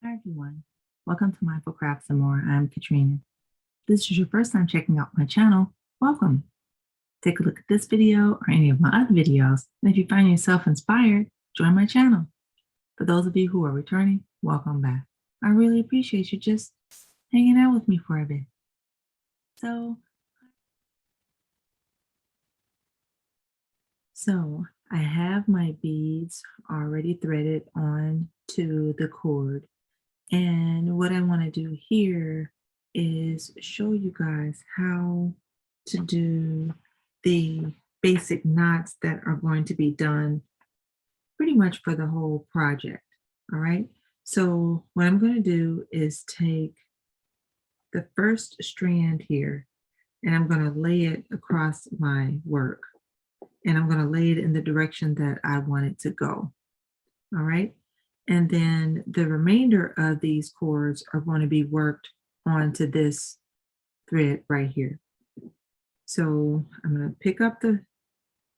Hi everyone, welcome to Mindful Crafts and More. I'm Katrina. If this is your first time checking out my channel, welcome. Take a look at this video or any of my other videos, and if you find yourself inspired, join my channel. For those of you who are returning, welcome back. I really appreciate you just hanging out with me for a bit. So I have my beads already threaded onto the cord. And what I want to do here is show you guys how to do the basic knots that are going to be done pretty much for the whole project. All right. So what I'm going to do is take the first strand here and I'm going to lay it across my work. And I'm going to lay it in the direction that I want it to go. All right. And then the remainder of these cords are going to be worked onto this thread right here. So I'm going to pick up the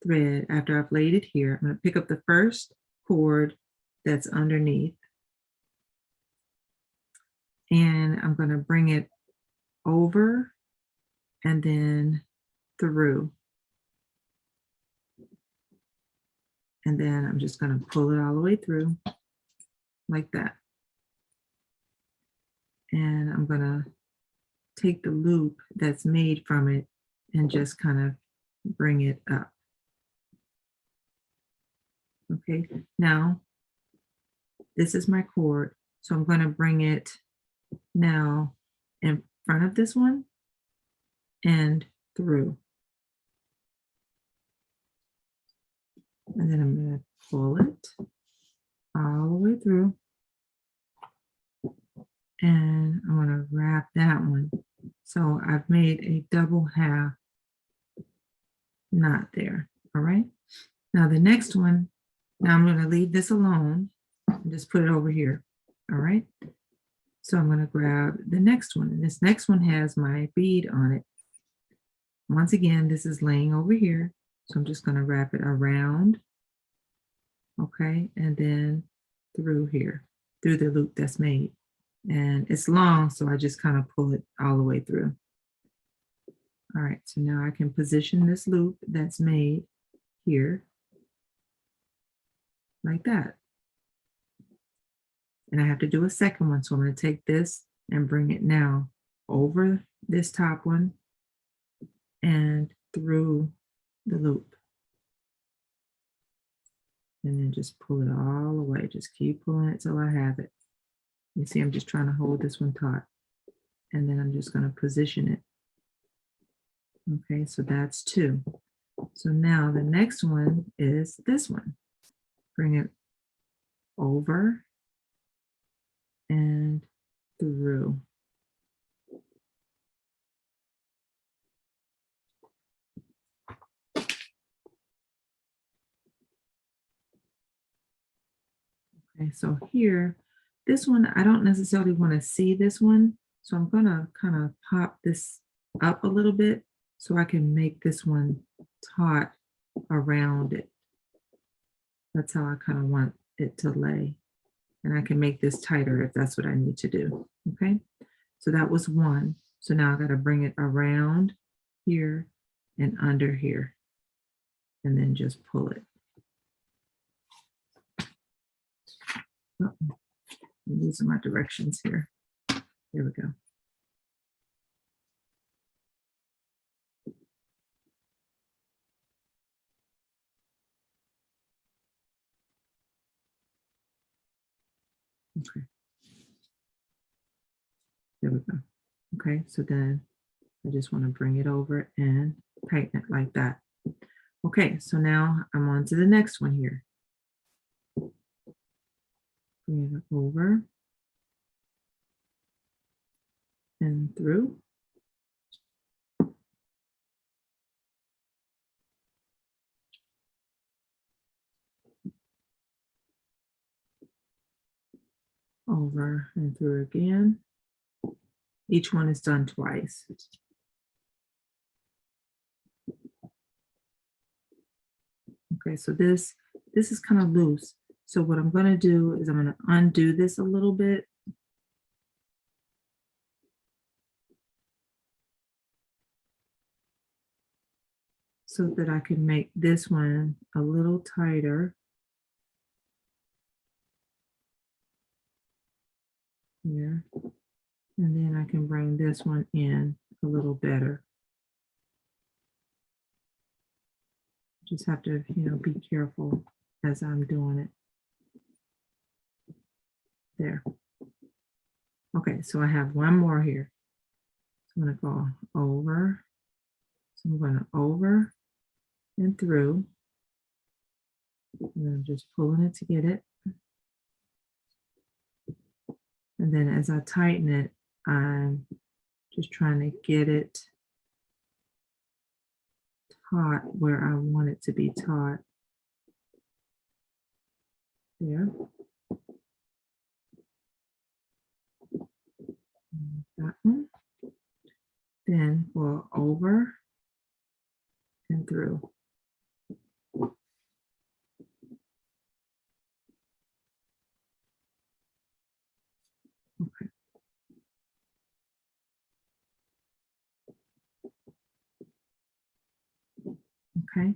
thread after I've laid it here. I'm going to pick up the first cord that's underneath. And I'm going to bring it over and then through. And then I'm just going to pull it all the way through like that. And I'm going to take the loop that's made from it and just kind of bring it up. Okay, now this is my cord. So I'm going to bring it now in front of this one and through. And then I'm going to pull it all the way through. And I'm going to wrap that one. So I've made a double half knot there. All right. Now the next one, now I'm going to leave this alone and just put it over here. All right. So I'm going to grab the next one. And this next one has my bead on it. Once again, this is laying over here. So I'm just going to wrap it around. Okay. And then through here, through the loop that's made. And it's long, so I just kind of pull it all the way through. All right, so now I can position this loop that's made here like that. And I have to do a second one, so I'm going to take this and bring it now over this top one and through the loop. And then just pull it all the way. Just keep pulling it till I have it. You see, I'm just trying to hold this one taut. And then I'm just going to position it. Okay, so that's two. So now the next one is this one. Bring it over and through. Okay, so here, this one, I don't necessarily want to see this one. So I'm going to kind of pop this up a little bit so I can make this one taut around it. That's how I kind of want it to lay. And I can make this tighter if that's what I need to do. Okay, so that was one. So now I got to bring it around here and under here. And then just pull it. Uh-oh. These are my directions here. There we go. Okay. There we go. Okay, so then I just want to bring it over and tighten it like that. Okay, so now I'm on to the next one here. Bring it over and through. Over and through again. Each one is done twice. Okay, so this is kind of loose. So what I'm going to do is I'm going to undo this a little bit so that I can make this one a little tighter here. And then I can bring this one in a little better. Just have to, be careful as I'm doing it. There. Okay, so I have one more here. So I'm going to go over. So I'm going to over and through. And I'm just pulling it to get it. And then as I tighten it, I'm just trying to get it taut where I want it to be taut. There. And that one. Then we'll over and through. Okay. Okay.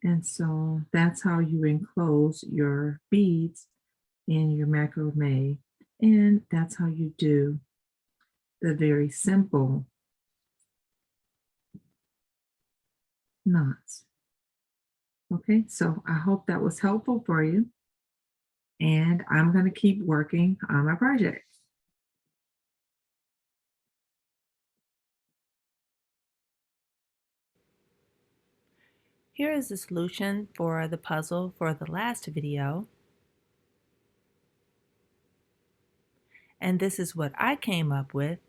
And so that's how you enclose your beads in your macrame. And that's how you do the very simple knots. Okay, so I hope that was helpful for you. And I'm going to keep working on my project. Here is the solution for the puzzle for the last video. And this is what I came up with.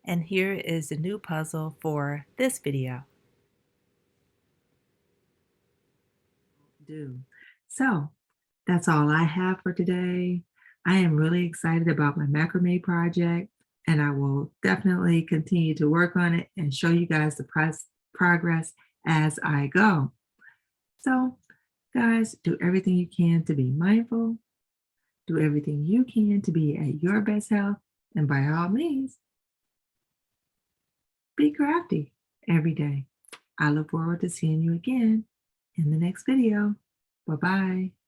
And here is the new puzzle for this video. So that's all I have for today. I am really excited about my macrame project, and I will definitely continue to work on it and show you guys the progress as I go. So guys, do everything you can to be mindful. Do everything you can to be at your best health. And by all means, be crafty every day. I look forward to seeing you again in the next video. Bye-bye.